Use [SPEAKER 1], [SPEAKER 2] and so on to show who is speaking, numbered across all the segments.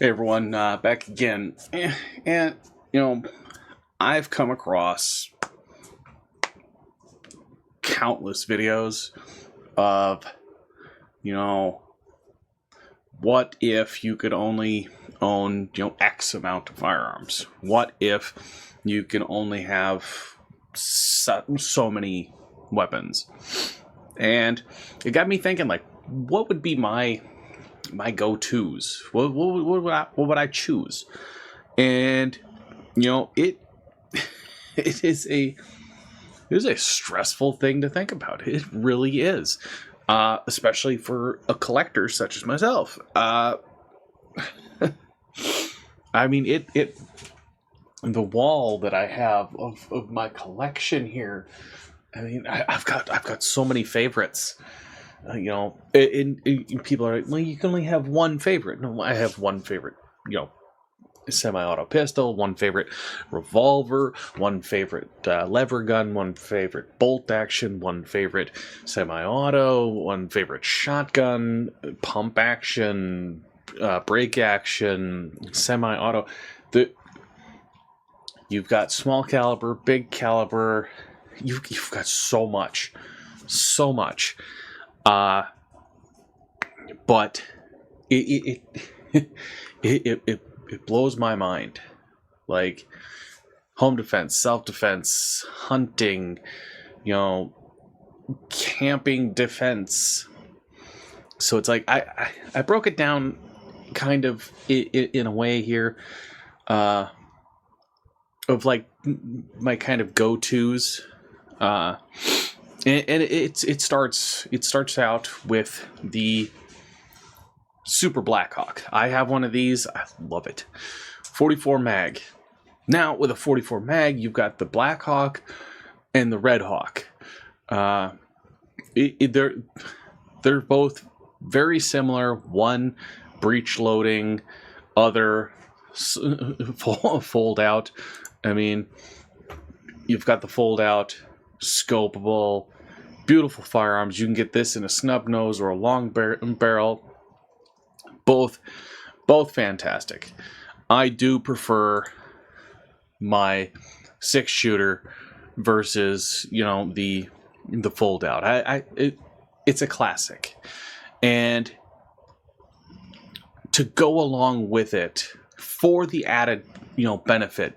[SPEAKER 1] Hey everyone, back again. And, you know, I've come across countless videos of, you know, what if you could only own, X amount of firearms? What if you can only have so many weapons? And it got me thinking, like, what would be my go-tos? What would I choose? And it is a stressful thing to think about. It really is, especially for a collector such as myself. I mean, the wall that I have of my collection here. I mean, I've got so many favorites. People are like, well, you can only have one favorite. No, I have one favorite. Semi-auto pistol, one favorite revolver, one favorite lever gun, one favorite bolt action, one favorite semi-auto, one favorite shotgun, pump action, break action, semi-auto. You've got small caliber, big caliber. You've got so much. But it blows my mind. Like home defense, self-defense, hunting, camping defense. So it's like I broke it down kind of in a way here of like my kind of go-tos. And it starts out with the Super Blackhawk. I have one of these. I love it. 44 mag. Now with a 44 mag, you've got the Blackhawk and the Red Hawk. They're both very similar. One breech loading, other fold out. I mean, you've got the fold out, scopable, beautiful firearms. You can get this in a snub nose or a long barrel. Both fantastic. I do prefer my 6-shooter versus the fold out. It's a classic, and to go along with it for the added benefit,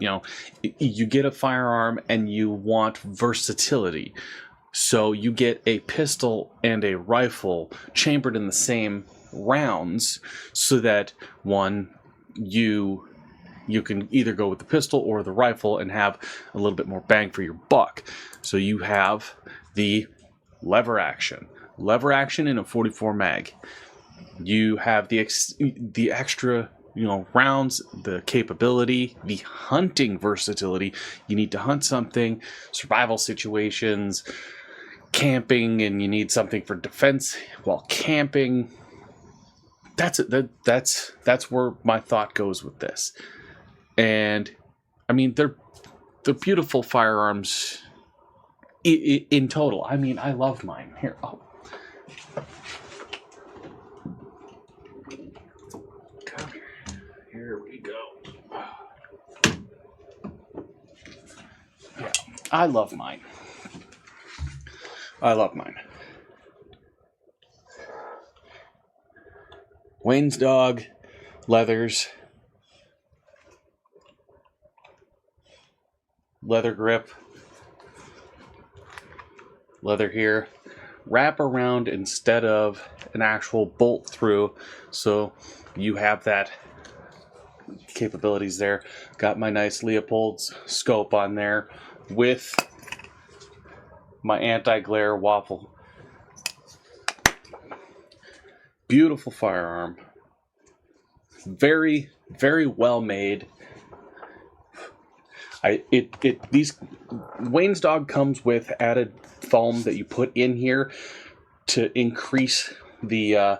[SPEAKER 1] you get a firearm and you want versatility, so you get a pistol and a rifle chambered in the same rounds, so that you can either go with the pistol or the rifle and have a little bit more bang for your buck. So you have the lever action in a 44 mag. You have the extra rounds, the capability, the hunting versatility. You need to hunt something, survival situations, camping, and you need something for defense while camping. That's where my thought goes with this. And I mean, they're beautiful firearms in total. I mean, I love mine. Here, here we go. Yeah, I love mine. Wayne's Dog, leathers, leather grip, leather here, wrap around instead of an actual bolt through, so you have that capabilities there. Got my nice Leopold's scope on there with my anti-glare waffle. Beautiful firearm. Very, very well made. These Wayne's Dog comes with added foam that you put in here to increase the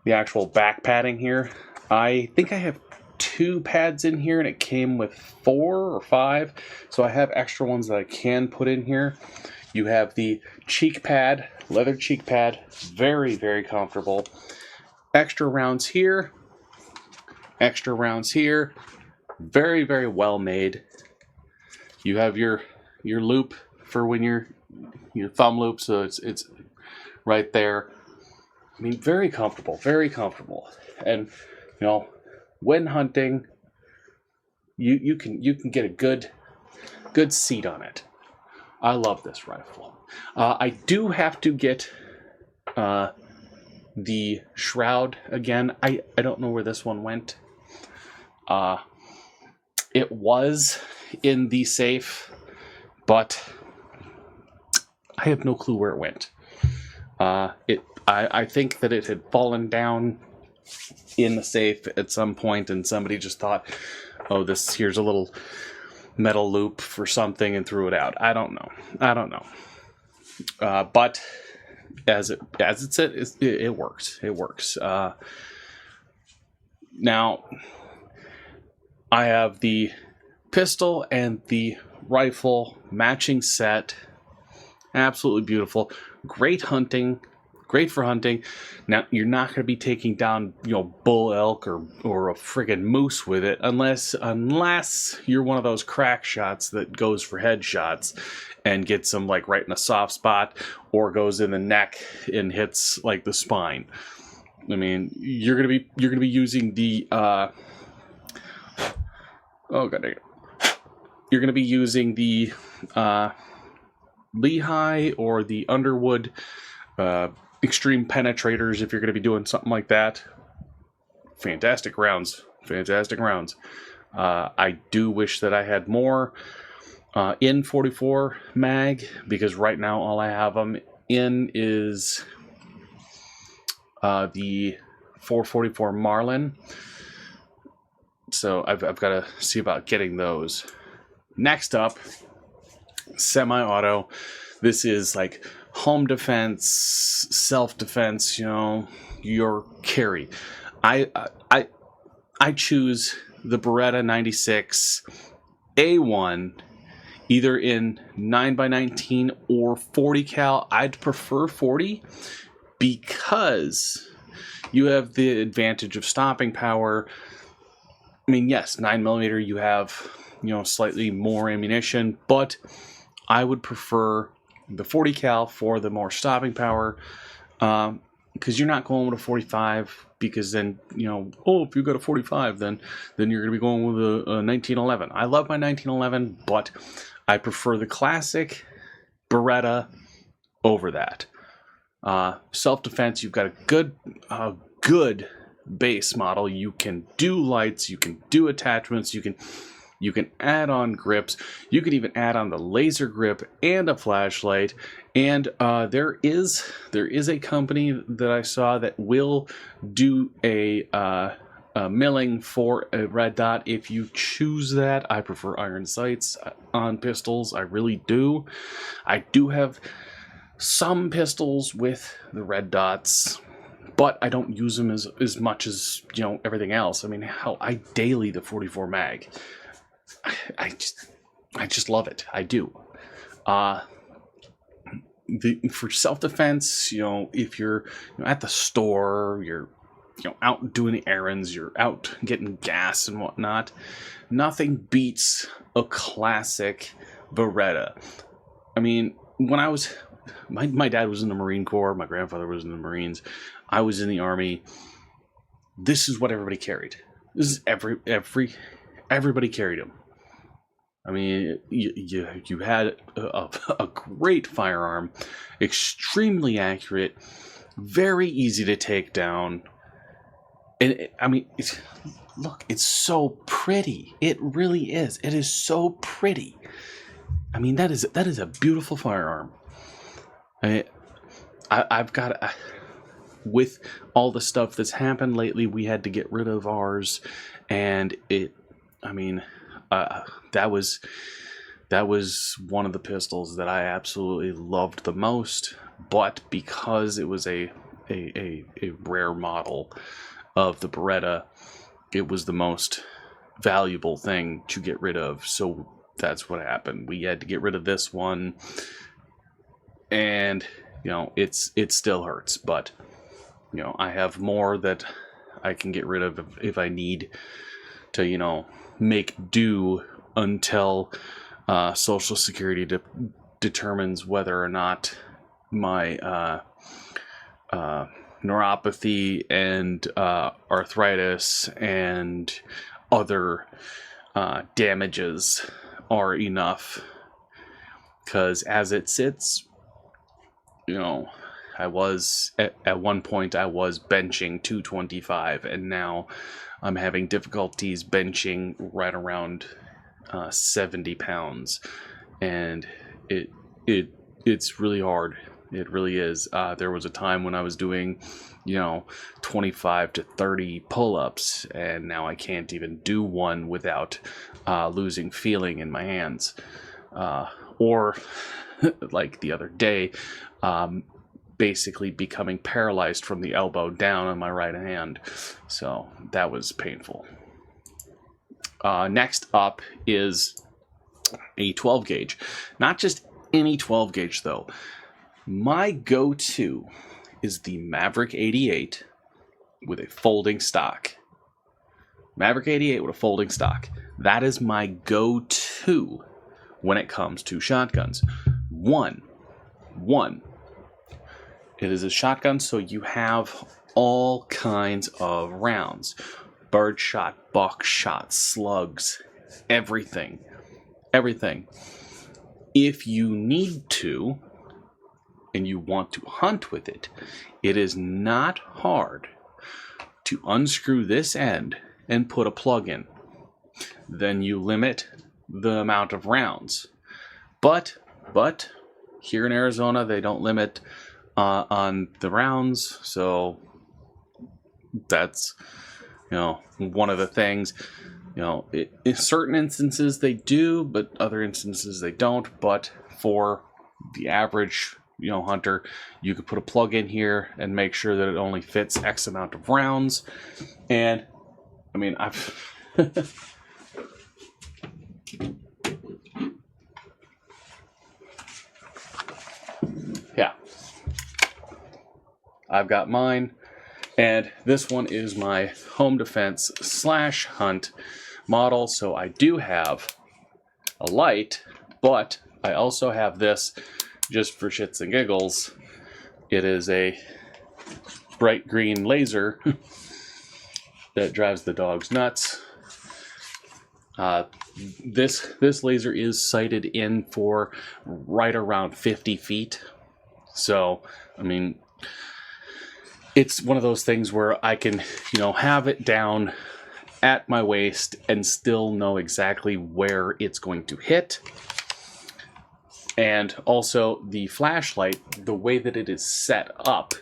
[SPEAKER 1] actual back padding here. I think I have 2 pads in here, and it came with 4 or 5, so I have extra ones that I can put in here. You have the cheek pad, leather cheek pad, very, very comfortable. Extra rounds here extra rounds here. Very, very well made. You have your loop for when your thumb loop, so it's right there. I mean, very comfortable, and when hunting, you can get a good seat on it. I love this rifle. I do have to get the shroud again. I don't know where this one went. It was in the safe, but I have no clue where it went. I think that it had fallen down in the safe at some point, and somebody just thought, "Oh, here's a little metal loop for something," and threw it out. I don't know. But as it said, it works. It works. Now, I have the pistol and the rifle matching set. Absolutely beautiful. Great hunting. Great for hunting. Now, you're not going to be taking down, bull elk or a friggin' moose with it unless you're one of those crack shots that goes for headshots and gets them like right in a soft spot, or goes in the neck and hits like the spine. I mean, you're gonna be using the oh god dang it. You're gonna be using the Lehigh or the Underwood extreme penetrators if you're going to be doing something like that. Fantastic rounds. I do wish that I had more in 44 mag, because right now all I have them in is the 444 Marlin. So I've got to see about getting those. Next up, semi-auto. This is like home defense, self-defense, your carry. I choose the Beretta 96 A1, either in 9x19 or 40 cal. I'd prefer 40 because you have the advantage of stopping power. I mean, yes, 9mm you have, slightly more ammunition, but I would prefer the 40 cal for the more stopping power, because you're not going with a 45, because then, if you got a 45, then you're going to be going with a 1911. I love my 1911, but I prefer the classic Beretta over that. Self-defense, you've got a good base model. You can do lights, you can do attachments, you can add on grips. You can even add on the laser grip and a flashlight. And there is a company that I saw that will do a milling for a red dot if you choose that. I prefer iron sights on pistols. I really do. I do have some pistols with the red dots, but I don't use them as much as everything else. I mean, hell, I daily the 44 mag. I just love it. I do. For self-defense, if you're at the store, you're out doing errands, you're out getting gas and whatnot, nothing beats a classic Beretta. I mean, when I was my dad was in the Marine Corps, my grandfather was in the Marines, I was in the Army. This is what everybody carried. This is everybody carried them. I mean, you had a great firearm, extremely accurate, very easy to take down, and look, it's so pretty. It really is. It is so pretty. I mean, that is a beautiful firearm. I've got with all the stuff that's happened lately, we had to get rid of ours, and that was one of the pistols that I absolutely loved the most. But because it was a rare model of the Beretta, it was the most valuable thing to get rid of. So that's what happened. We had to get rid of this one, and it still hurts. But I have more that I can get rid of if I need to, you know, make do until Social Security determines whether or not my neuropathy and arthritis and other damages are enough. Because as it sits, you know, I was at one point I was benching 225, and now I'm having difficulties benching right around 70 pounds, and it's really hard. It really is. There was a time when I was doing, you know, 25 to 30 pull-ups, and now I can't even do one without losing feeling in my hands. Or, like the other day, basically becoming paralyzed from the elbow down on my right hand. So that was painful. Next up is a 12 gauge. Not just any 12 gauge though. My go-to is the Maverick 88 with a folding stock. Maverick 88 with a folding stock. That is my go-to when it comes to shotguns. One. It is a shotgun, so you have all kinds of rounds. Birdshot, buckshot, slugs, everything. Everything. If you need to, and you want to hunt with it, it is not hard to unscrew this end and put a plug in. Then you limit the amount of rounds. But here in Arizona, they don't limit on the rounds, so that's, you know, one of the things. You know, in certain instances they do, but other instances they don't. But for the average, you know, hunter, you could put a plug in here and make sure that it only fits X amount of rounds. And I mean, I've yeah, I've got mine, and this one is my home defense / hunt model. So I do have a light, but I also have this just for shits and giggles. It is a bright green laser that drives the dogs nuts. This laser is sighted in for right around 50 feet. So, I mean, it's one of those things where I can, you know, have it down at my waist and still know exactly where it's going to hit. And also the flashlight, the way that it is set up,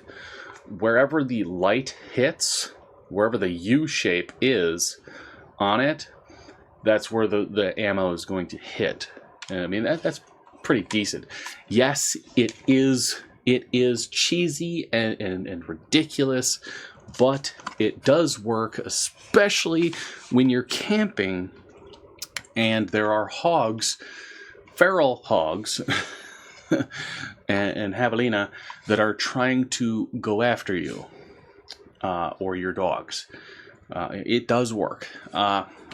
[SPEAKER 1] wherever the light hits, wherever the U shape is on it, that's where the ammo is going to hit. And I mean, that's pretty decent. Yes, it is cheesy and ridiculous, but it does work, especially when you're camping and there are hogs, feral hogs, and javelina that are trying to go after you or your dogs. It does work.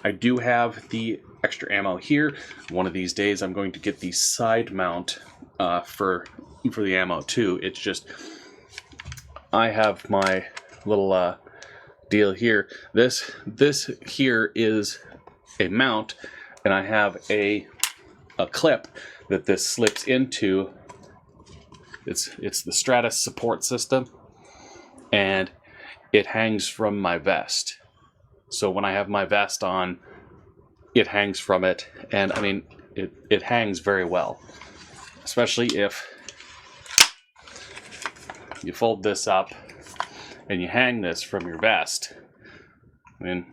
[SPEAKER 1] I do have the extra ammo here. One of these days I'm going to get the side mount for the ammo too. It's just, I have my little deal here. This here is a mount, and I have a clip that this slips into. It's the Stratus support system, and it hangs from my vest. So when I have my vest on, it hangs from it, and I mean, it hangs very well, especially if you fold this up and you hang this from your vest. I mean,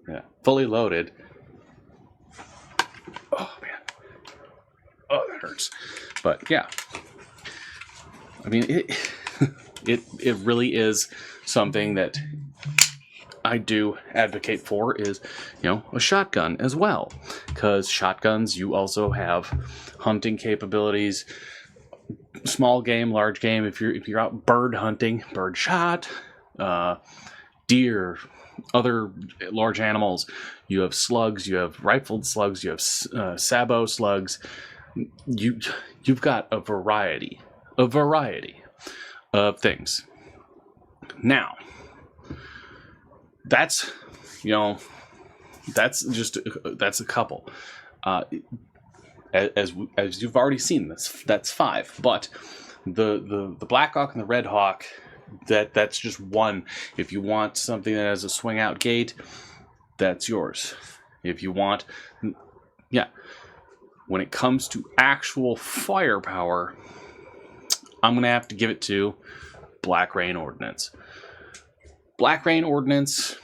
[SPEAKER 1] yeah, fully loaded. Oh man, oh that hurts. But yeah, I mean, it really is something that I do advocate for, is, you know, a shotgun as well, because shotguns, you also have hunting capabilities, small game, large game. If you're out bird hunting, bird shot, deer, other large animals. You have slugs. You have rifled slugs. You have sabot slugs. You've got a variety of things. Now, that's that's a couple. As you've already seen, that's 5. But the Black Hawk and the Red Hawk, that's just one. If you want something that has a swing out gate, that's yours. If you want, yeah. When it comes to actual firepower, I'm gonna have to give it to Black Rain Ordnance. Black Rain Ordnance,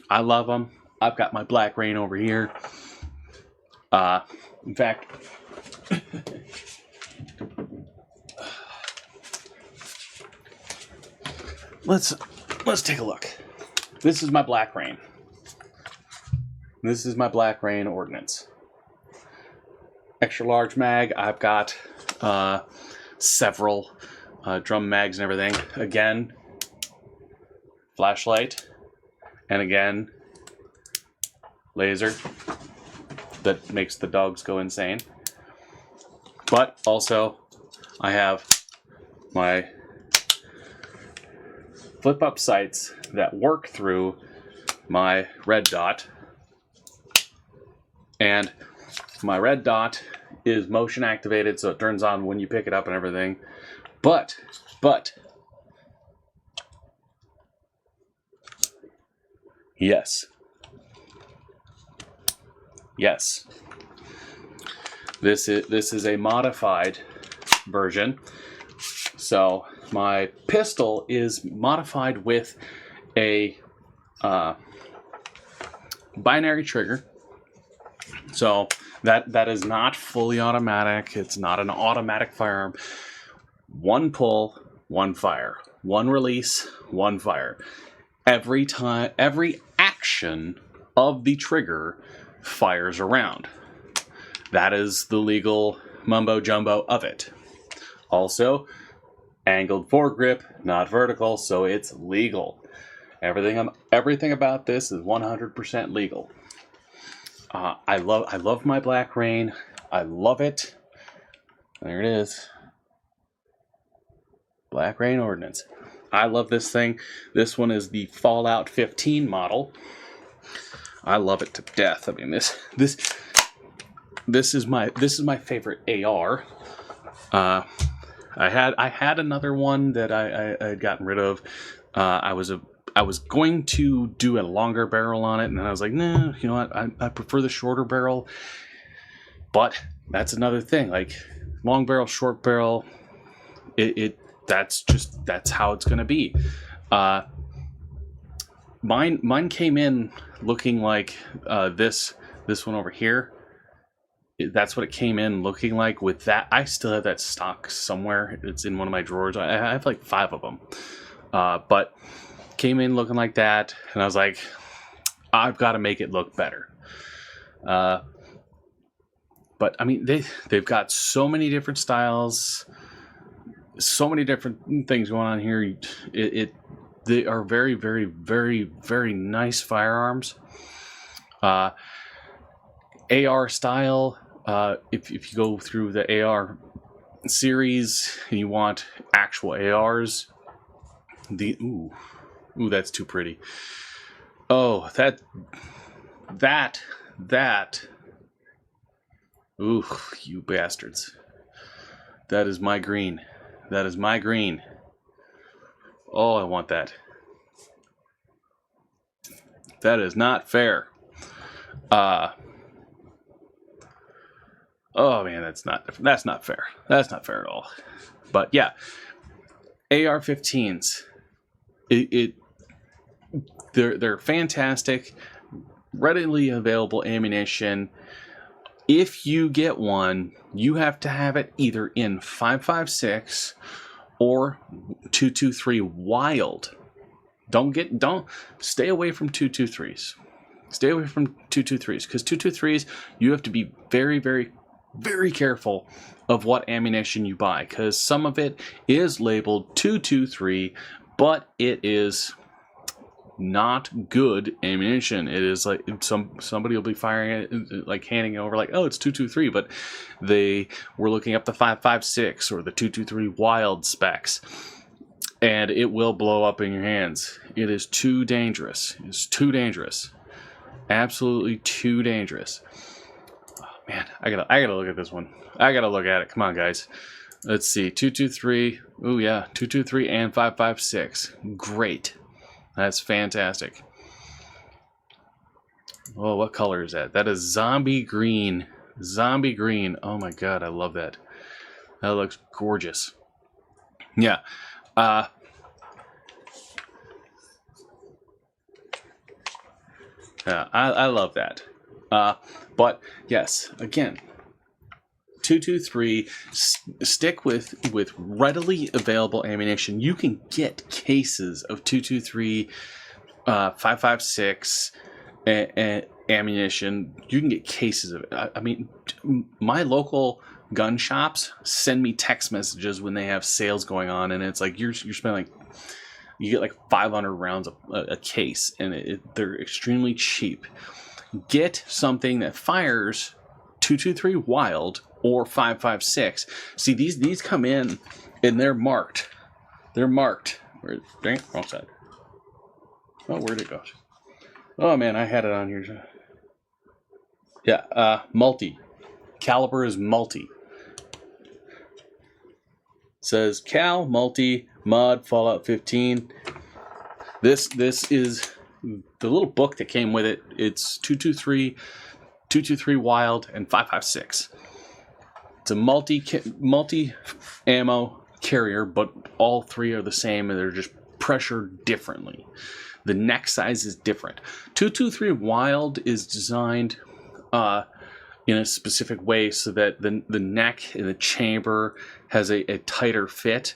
[SPEAKER 1] I love them. I've got my Black Rain over here. In fact, let's take a look. This is my Black Rain. This is my Black Rain Ordnance. Extra large mag. I've got several drum mags and everything. Again, flashlight, and again, laser that makes the dogs go insane. But also, I have my flip-up sights that work through my red dot, and my red dot is motion activated, so it turns on when you pick it up and everything. But yes, this is a modified version. So my pistol is modified with a binary trigger. So that is not fully automatic. It's not an automatic firearm. One pull, one fire. One release, one fire. Every time, every action of the trigger fires around. That is the legal mumbo jumbo of it. Also, angled foregrip, not vertical, so it's legal. Everything about this is 100% legal. I love my Black Rain. I love it. There it is. Black Rain Ordnance. I love this thing. This one is the Fallout 15 model. I love it to death. I mean, this is my favorite AR. I had another one that I had gotten rid of. I was going to do a longer barrel on it, and then I was like, nah, you know what? I prefer the shorter barrel. But that's another thing. Like, long barrel, short barrel, that's how it's gonna be. Mine came in looking like this one over here. That's what it came in looking like. With that, I still have that stock somewhere. It's in one of my drawers. I have like 5 of them. But came in looking like that, and I was like, I've got to make it look better. But I mean, they've got so many different styles, so many different things going on here. They are very, very, very, very nice firearms. AR style. If you go through the AR series and you want actual ARs, ooh, that's too pretty. Oh, that. Ooh, you bastards. That is my green. That is my green. Oh, I want that. That is not fair. Oh man, that's not fair. That's not fair at all. But yeah, AR-15s. They're fantastic, readily available ammunition. If you get one, you have to have it either in 5.56 or 223 wild. Don't stay away from 223s. Stay away from 223s, because 223s, you have to be very, very, very careful of what ammunition you buy, because some of it is labeled 223, but it is not good ammunition. It is like somebody will be firing it, like handing it over like, oh, it's 223, but they were looking up the 5.56 or the 223 wild specs, and it will blow up in your hands. It is too dangerous. It's too dangerous. Absolutely too dangerous. Oh, man, I gotta look at this one. I gotta look at it. Come on, guys. Let's see. 223. Oh yeah, 223 and 5.56. Great. That's fantastic. Oh, what color is that? That is zombie green. Zombie green. Oh my god, I love that. That looks gorgeous. Yeah. Yeah, I love that. But yes, again, 223. Stick with readily available ammunition. You can get cases of 223, 5.56, and ammunition. You can get cases of it. I mean, my local gun shops send me text messages when they have sales going on, and it's like you're spending like, you get like 500 rounds a case, and they're extremely cheap. Get something that fires 223 wild or 5.56. See, these come in and they're marked. They're marked. Dang, wrong side. Oh, where'd it go? Oh man, I had it on here. Yeah, multi. Caliber is multi. Says Cal, multi, mod, Fallout 15. This is the little book that came with it. It's 223 wild, and 5.56. It's a multi ammo carrier, but all three are the same, and they're just pressured differently. The neck size is different. 223 wild is designed in a specific way so that the neck and the chamber has a tighter fit,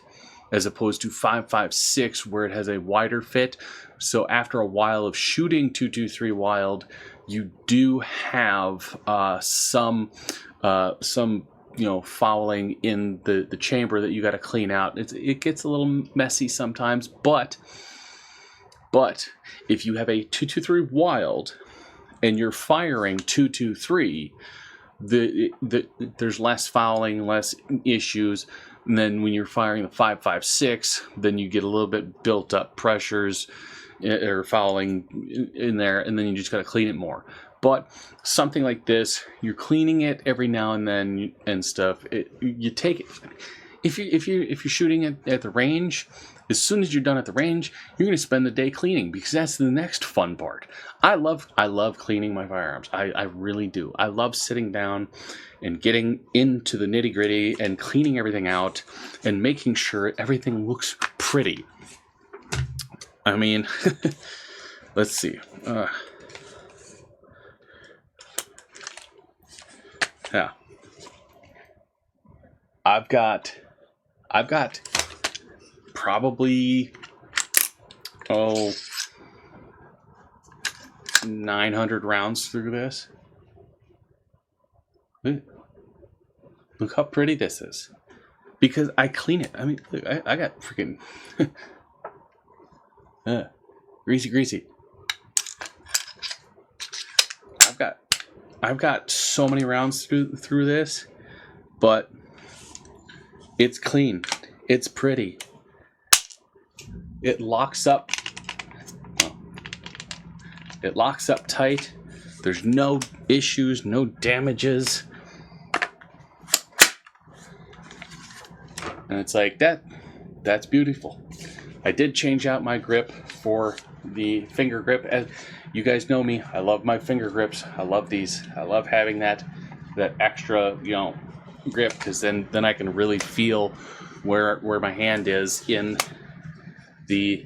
[SPEAKER 1] as opposed to 5.56 where it has a wider fit. So after a while of shooting 223 wild, you do have some fouling in the chamber that you got to clean out. It gets a little messy sometimes, but if you have a 223 wild and you're firing 223, there's less fouling, less issues. And then when you're firing the 5.56, then you get a little bit built up pressures or fouling in there, and then you just got to clean it more. But something like this, you're cleaning it every now and then and stuff. You take it. If you're shooting at the range, as soon as you're done at the range, you're going to spend the day cleaning, because that's the next fun part. I love cleaning my firearms. I really do. I love sitting down and getting into the nitty gritty and cleaning everything out and making sure everything looks pretty. I mean, let's see. Yeah. I've got probably 900 rounds through this. Look how pretty this is. Because I clean it. I mean, look, I got freaking greasy. I've got so many rounds through this, but it's clean. It's pretty. It locks up. It locks up tight. There's no issues, no damages. And it's like that's beautiful. I did change out my grip for the finger grip. As you guys know me, I love my finger grips. I love these. I love having that extra, grip, because then I can really feel where my hand is in the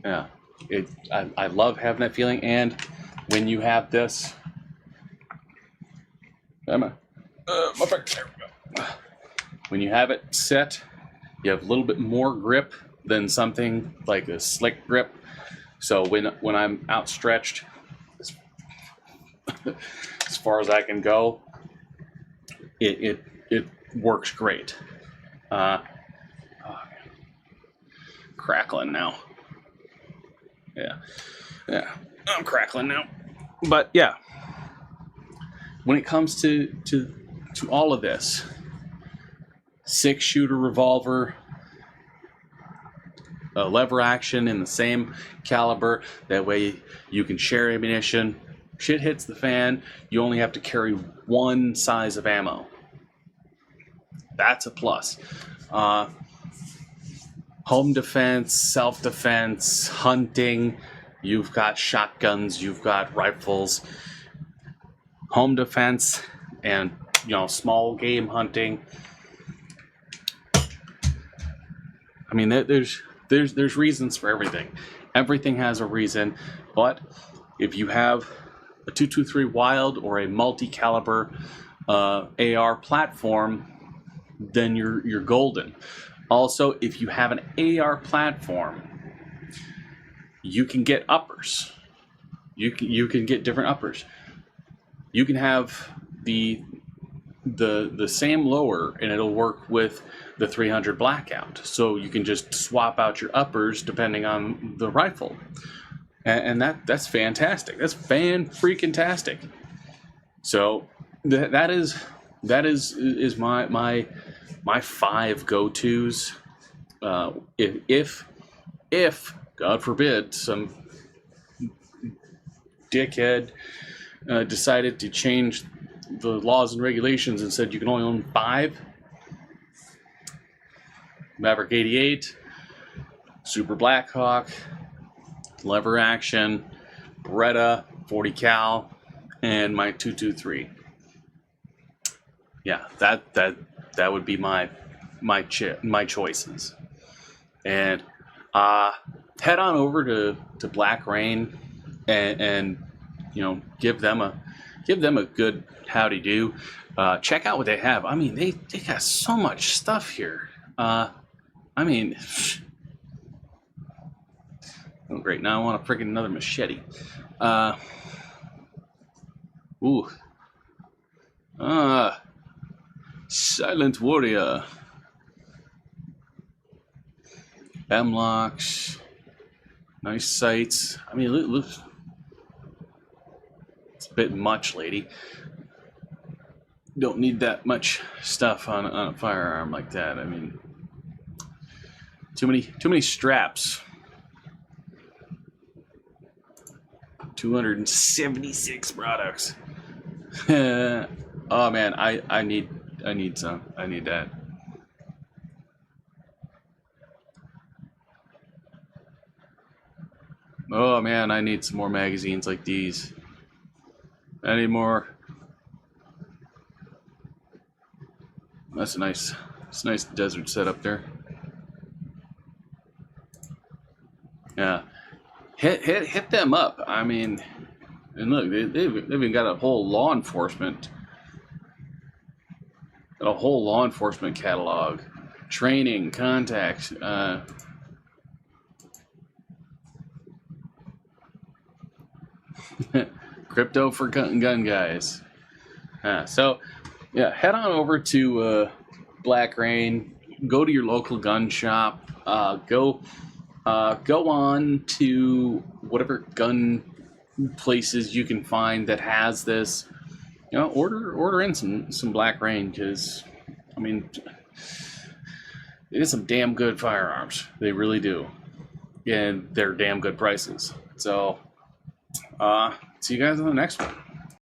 [SPEAKER 1] I love having that feeling. And when you have this, when you have it set, you have a little bit more grip than something like a slick grip. So when I'm outstretched as far as I can go, it works great. crackling now. Yeah, I'm crackling now. But yeah, when it comes to all of this, 6-shooter revolver, a lever action in the same caliber. That way you can share ammunition. Shit hits the fan, you only have to carry one size of ammo. That's a plus. Home defense, self-defense, hunting. You've got shotguns, you've got rifles. Home defense and small game hunting. I mean, there's reasons for everything. Everything has a reason, but if you have a 223 Wild or a multi-caliber AR platform, then you're golden. Also, if you have an AR platform, you can get uppers. You can get different uppers. You can have the same lower, and it'll work with the 300 Blackout. So you can just swap out your uppers depending on the rifle, and that's fantastic. That's fan-freaking-tastic. So that is my 5 go-tos. If God forbid some dickhead decided to change the laws and regulations and said you can only own 5, Maverick 88, Super Blackhawk, lever action, Beretta 40 cal, and my 223. Yeah, that would be my choices. And head on over to Black Rain and give them a good howdy do. Check out what they have. I mean, they got so much stuff here. I mean, oh great, now I want a freaking another machete. Silent Warrior. M-locks. Nice sights. I mean, look. It's a bit much, lady. Don't need that much stuff on a firearm like that. I mean, too many straps. 276 products. Oh man, I need some. I need that. Oh man, I need some more magazines like these. I need more. That's a nice desert setup there. Yeah, hit them up. I mean, and look, they've even got a whole law enforcement catalog, training, contacts. Crypto for gun guys. So, yeah, head on over to Black Rain. Go to your local gun shop. Go on to whatever gun places you can find that has this. Order in some Black Rain, because I mean, it is some damn good firearms. They really do, and they're damn good prices. So, see you guys on the next one.